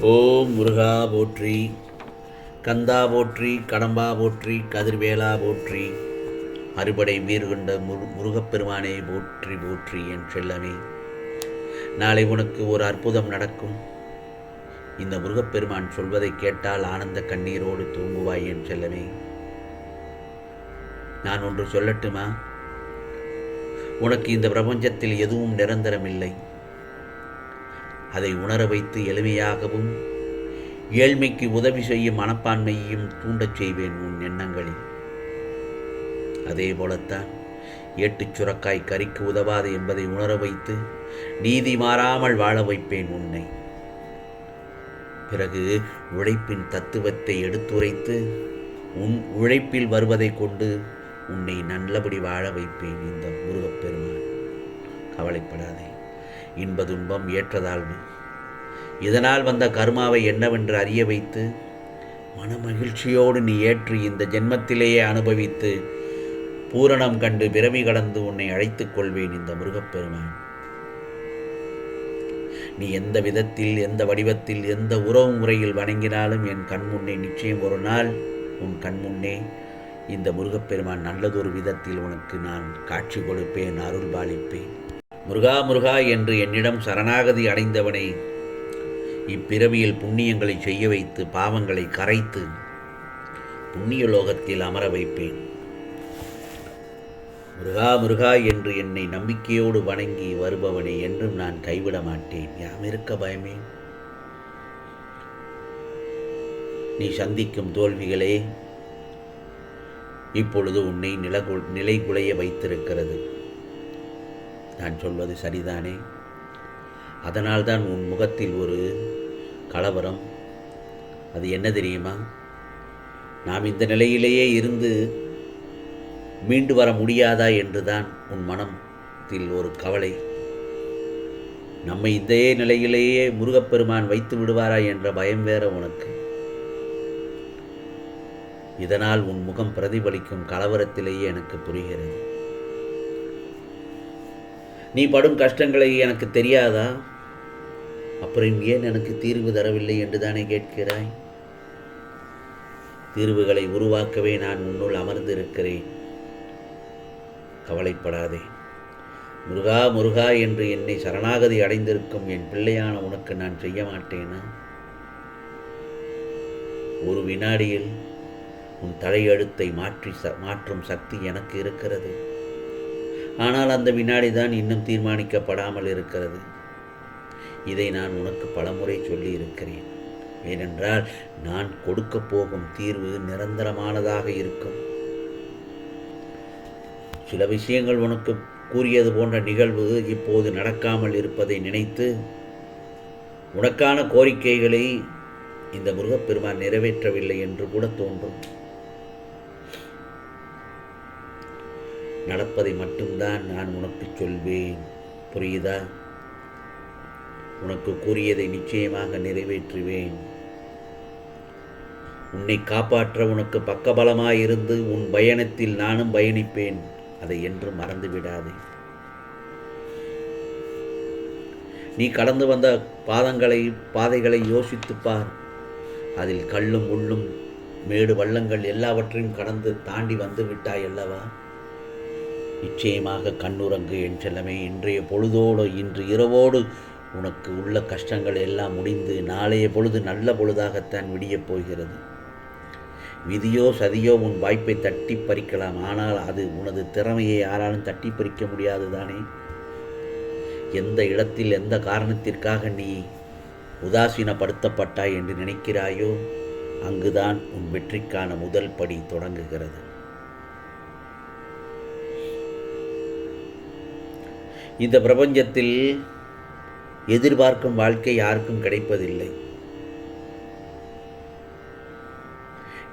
ஓம் முருகா போற்றி, கந்தா போற்றி, கடம்பா போற்றி, கதிர்வேலா போற்றி, அறுபடை வீறு கொண்ட முருகப்பெருமானை போற்றி போற்றி. என் செல்லமே, நாளை உனக்கு ஒரு அற்புதம் நடக்கும். இந்த முருகப்பெருமான் சொல்வதை கேட்டால் ஆனந்த கண்ணீரோடு தூங்குவாய் என் செல்லமே. நான் ஒன்று சொல்லட்டுமா? உனக்கு இந்த பிரபஞ்சத்தில் எதுவும் நிரந்தரமில்லை. அதை உணர வைத்து எளிமையாகவும் ஏழ்மைக்கு உதவி செய்யும் மனப்பான்மையையும் தூண்டச் செய்வேன் உன் எண்ணங்களில். அதே போலத்தான் ஏட்டுச் சுரக்காய் கறிக்கு உதவாது என்பதை உணர வைத்து நீதி மாறாமல் வாழ வைப்பேன் உன்னை. பிறகு உழைப்பின் தத்துவத்தை எடுத்துரைத்து உன் உழைப்பில் வருவதை கொண்டு உன்னை நல்லபடி வாழ வைப்பேன் இந்த முருகப்பெருமான். கவலைப்படாதே. இன்ப துன்பம் ஏற்றதாழ்வு இதனால் வந்த கர்மாவை என்னவென்று அறிய வைத்து மனமகிழ்ச்சியோடு நீ ஏற்று இந்த ஜென்மத்திலேயே அனுபவித்து பூரணம் கண்டு பிறவி கடந்து உன்னை அழைத்துக் கொள்வேன் இந்த முருகப்பெருமான். நீ எந்த விதத்தில், எந்த வடிவத்தில், எந்த உறவு முறையில் வணங்கினாலும் என் கண்முன்னே நிச்சயம் ஒரு நாள் உன் கண்முன்னே இந்த முருகப்பெருமான் நல்லதொரு விதத்தில் உனக்கு நான் காட்சி கொடுப்பேன், அருள் பாலிப்பேன். முருகா முருகா என்று என்னிடம் சரணாகதி அடைந்தவனை இப்பிறவியில் புண்ணியங்களை செய்ய வைத்து பாவங்களை கரைத்து புண்ணிய லோகத்தில் அமர வைப்பேன். முருகா முருகா என்று என்னை நம்பிக்கையோடு வணங்கி வருபவனை என்றும் நான் கைவிட மாட்டேன். யாம் இருக்க பயமே. நீ சந்திக்கும் தோல்விகளே இப்பொழுது உன்னை நிலைகுலைய வைத்திருக்கிறது. நான் சொல்வது சரிதானே? அதனால்தான் உன் முகத்தில் ஒரு கலவரம். அது என்ன தெரியுமா? நாம் இந்த நிலையிலேயே இருந்து மீண்டு வர முடியாதா என்றுதான் உன் மனத்தில் ஒரு கவலை. நம்மை இதே நிலையிலேயே முருகப்பெருமான் வைத்து விடுவாரா என்ற பயம் வேற உனக்கு. இதனால் உன் முகம் பிரதிபலிக்கும் கலவரத்திலேயே எனக்கு புரிகிறது. நீ படும் கஷ்டங்களை எனக்கு தெரியாதா? அப்புறம் ஏன் எனக்கு தீர்வு தரவில்லை என்று தானே கேட்கிறாய்? தீர்வுகளை உருவாக்கவே நான் உன்னுள் அமர்ந்திருக்கிறேன். கவலைப்படாதே. முருகா முருகா என்று என்னை சரணாகதி அடைந்திருக்கும் என் பிள்ளையான உனக்கு நான் செய்ய மாட்டேனா? ஒரு வினாடியில் உன் தலையெழுத்தை மாற்றும் சக்தி எனக்கு இருக்கிறது. ஆனால் அந்த வினாடிதான் இன்னும் தீர்மானிக்கப்படாமல் இருக்கிறது. இதை நான் உனக்கு பலமுறை சொல்லி இருக்கிறேன். ஏனென்றால் நான் கொடுக்க போகும் தீர்வு நிரந்தரமானதாக இருக்கும். சில விஷயங்கள் உனக்கு கூறியது போன்ற நிகழ்வு இப்போது நடக்காமல் இருப்பதை நினைத்து உனக்கான கோரிக்கைகளை இந்த முருகப்பெருமான் நிறைவேற்றவில்லை என்று கூட தோன்றும். நடப்பதை மட்டும்தான் நான் உனக்கு சொல்வேன். புரியுதா? உனக்கு கூறியதை நிச்சயமாக நிறைவேற்றுவேன். உன்னை காப்பாற்ற உனக்கு பக்கபலமாயிருந்து உன் பயணத்தில் நானும் பயணிப்பேன். அதை என்றும் மறந்துவிடாதே. நீ கடந்து வந்த பாதைகளை யோசித்துப்பார். அதில் கல்லும் முள்ளும் மேடு வள்ளங்கள் எல்லாவற்றையும் கடந்து தாண்டி வந்து விட்டாய் அல்லவா? நிச்சயமாக கண்ணுறங்கு என் செல்லமே. இன்றைய பொழுதோடு, இன்று இரவோடு உனக்கு உள்ள கஷ்டங்கள் எல்லாம் முடிந்து நாளைய பொழுது நல்ல பொழுதாகத்தான் விடியப் போகிறது. விதியோ சதியோ உன் வாய்ப்பை தட்டி பறிக்கலாம். ஆனால் அது உனது திறமையை யாராலும் தட்டி பறிக்க முடியாது தானே? எந்த இடத்தில், எந்த காரணத்திற்காக நீ உதாசீனப்படுத்தப்பட்டாய் என்று நினைக்கிறாயோ அங்குதான் உன் வெற்றிக்கான முதல் படி தொடங்குகிறது. இந்த பிரபஞ்சத்தில் எதிர்பார்க்கும் வாழ்க்கை யாருக்கும் கிடைப்பதில்லை.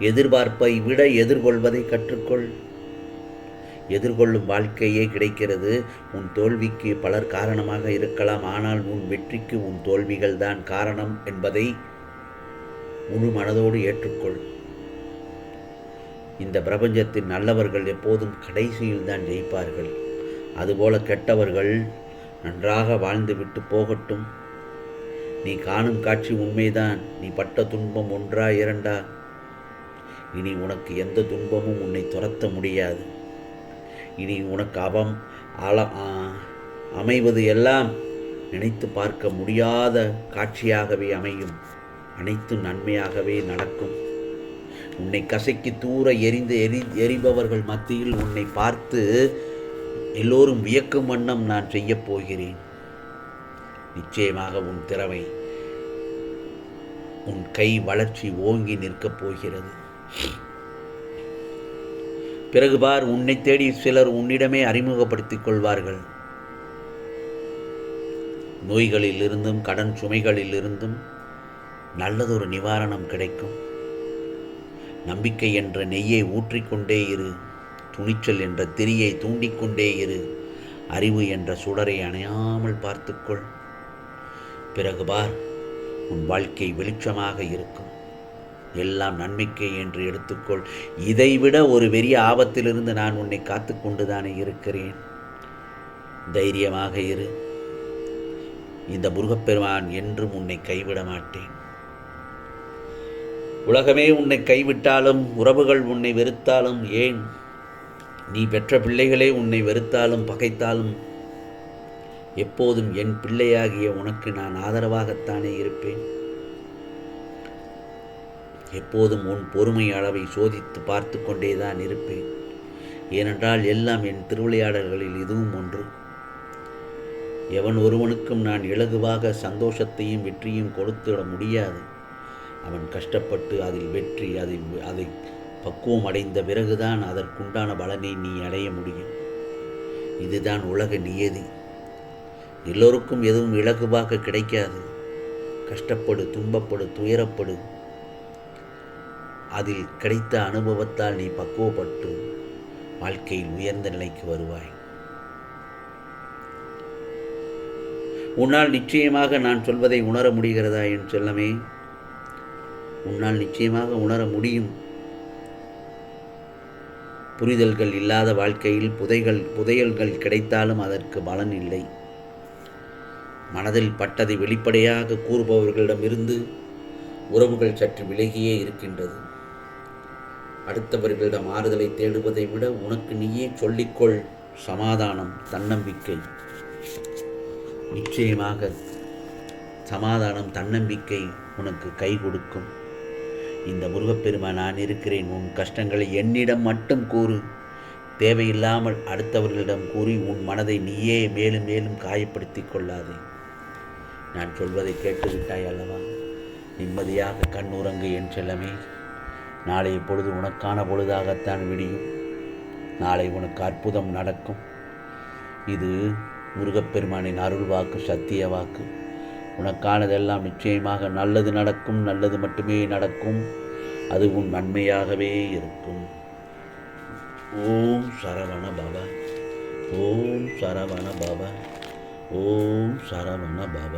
எதிர்பார்ப்பை விட எதிர்கொள்வதை கற்றுக்கொள். எதிர்கொள்ளும் வாழ்க்கையே கிடைக்கிறது. உன் தோல்விக்கு பலர் காரணமாக இருக்கலாம். ஆனால் உன் வெற்றிக்கு உன் தோல்விகள் தான் காரணம் என்பதை முழு மனதோடு ஏற்றுக்கொள். இந்த பிரபஞ்சத்தின் நல்லவர்கள் எப்போதும் கடைசியில் தான் ஜெயிப்பார்கள். அதுபோல கெட்டவர்கள் நன்றாக வாழ்ந்துவிட்டு போகட்டும். நீ காணும் காட்சி உண்மைதான். நீ பட்ட துன்பம் ஒன்றா இரண்டா? இனி உனக்கு எந்த துன்பமும் உன்னை துரத்த முடியாது. இனி உனக்கு அமைவது எல்லாம் நினைத்து பார்க்க முடியாத காட்சியாகவே அமையும். அனைத்தும் நன்மையாகவே நடக்கும். உன்னை கசக்கி தூர எரிபவர்கள் மத்தியில் உன்னை பார்த்து எல்லோரும் வியக்கும் வண்ணம் நான் செய்யப் போகிறேன். நிச்சயமாக உன் திறமை, உன் கை வளர்ச்சி ஓங்கி நிற்கப் போகிறது. பிறகு பார், உன்னை தேடி சிலர் உன்னிடமே அறிமுகப்படுத்திக் கொள்வார்கள். நோய்களில் இருந்தும் கடன் சுமைகளில் இருந்தும் நல்லதொரு நிவாரணம் கிடைக்கும். நம்பிக்கை என்ற நெய்யை ஊற்றிக்கொண்டே இரு. துணிச்சல் என்ற திரியை தூண்டிக்கொண்டே இரு. அறிவு என்ற சுடரை அணையாமல் பார்த்துக்கொள். பிறகு பார், உன் வாழ்க்கை வெளிச்சமாக இருக்கும். எல்லாம் நன்மைக்கே என்று எடுத்துக்கொள். இதைவிட ஒரு பெரிய ஆபத்திலிருந்து நான் உன்னை காத்து கொண்டுதானே இருக்கிறேன். தைரியமாக இரு. இந்த முருகப்பெருமான் என்றும் உன்னை கைவிட மாட்டேன். உலகமே உன்னை கைவிட்டாலும், உறவுகள் உன்னை வெறுத்தாலும், ஏன் நீ பெற்ற பிள்ளைகளே உன்னை வெறுத்தாலும் பகைத்தாலும், எப்போதும் என் பிள்ளையாகிய உனக்கு நான் ஆதரவாகத்தானே இருப்பேன். எப்போதும் உன் பொறுமை அளவை சோதித்து பார்த்து கொண்டேதான் இருப்பேன். ஏனென்றால் எல்லாம் என் திருவிளையாடல்களில் இதுவும் ஒன்று. எவன் ஒருவனுக்கும் நான் இலகுவாக சந்தோஷத்தையும் வெற்றியும் கொடுத்துவிட முடியாது. அவன் கஷ்டப்பட்டு அதில் வெற்றி, அதை பக்குவம் அடைந்த பிறகுதான் அதற்குண்டான பலனை நீ அடைய முடியும். இதுதான் உலக நியதி. எல்லோருக்கும் எதுவும் இலகுவாக கிடைக்காது. கஷ்டப்படு, துன்பப்படு, துயரப்படு. அதில் கிடைத்த அனுபவத்தால் நீ பக்குவப்பட்டு வாழ்க்கையில் உயர்ந்த நிலைக்கு வருவாய். உன்னால் நிச்சயமாக நான் சொல்வதை உணர முடிகிறதா என் செல்லமே? உன்னால் நிச்சயமாக உணர முடியும். புரிதல்கள் இல்லாத வாழ்க்கையில் புதையல்கள் கிடைத்தாலும் அதற்கு பலன் இல்லை. மனதில் பட்டதை வெளிப்படையாக கூறுபவர்களிடமிருந்து உறவுகள் சற்று விலகியே இருக்கின்றது. அடுத்தவர்களிடம் ஆறுதலை தேடுவதை விட உனக்கு நீயே சொல்லிக்கொள் சமாதானம், தன்னம்பிக்கை. நிச்சயமாக சமாதானம், தன்னம்பிக்கை உனக்கு கை கொடுக்கும். இந்த முருகப்பெருமான் நான் இருக்கிறேன். உன் கஷ்டங்களை என்னிடம் மட்டும் கூறு. தேவையில்லாமல் அடுத்தவர்களிடம் கூறி உன் மனதை நீயே மேலும் மேலும் காயப்படுத்தி கொள்ளாதே. நான் சொல்வதை கேட்டுவிட்டாய் அல்லவா? நிம்மதியாக கண்ணுறங்கு என் செல்லமே. நாளைய பொழுது உனக்கான பொழுதாகத்தான் விடியும். நாளை உனக்கு அற்புதம் நடக்கும். இது முருகப்பெருமானின் அருள் வாக்கு, சத்திய வாக்கு. உனக்கானதெல்லாம் நிச்சயமாக நல்லது நடக்கும். நல்லது மட்டுமே நடக்கும். அது உன் நன்மையாகவே இருக்கும். ஓம் சரவண பவ. ஓம் சரவண பவ. ஓம் சரவண பவ.